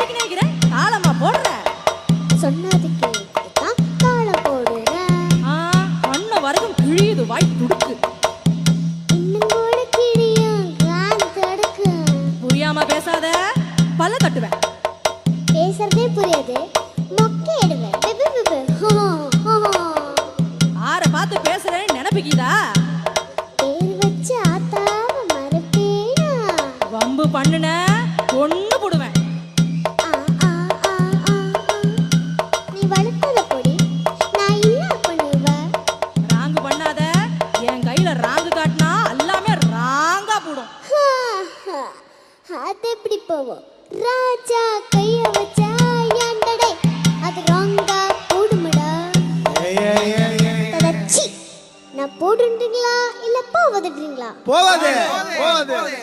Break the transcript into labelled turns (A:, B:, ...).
A: அடிக்க நினைக்கிறேன் தாளமா போடுற
B: சொன்னதுக்கு தாளம் போடுற
A: அண்ண வரைக்கும் கிழியுது வாய் துடுக்கு
B: இன்னும் கூட கிழியும் காது தடுக்கு
A: புரியாம பேசாத பல்ல தட்டுவேன்
B: பேசுறதே புரியாது மொக்கைடுவேன்
A: ஆற பார்த்து பேசுறேன்னு நினைப்புக்கிதா
B: பேர் வச்ச ஆத்தாவ மறப்பேனா
A: வம்பு பண்ணுன ஒண்ணு போடுவேன்
B: நீ வளர்த்தத பொடி நான் என்ன பண்ணுவேன்
A: ராங்கு பண்ணாத என் கையில ராங்கு காட்டினா எல்லாமே ராங்கா போடும்
B: அது எப்படி போவோம் ராஜா கைய வச்சா ஏண்டடே அது ராங்கா போடுமடா தடச்சி நான் போடுன்றீங்களா இல்ல போவதுன்றீங்களா
C: போவாதே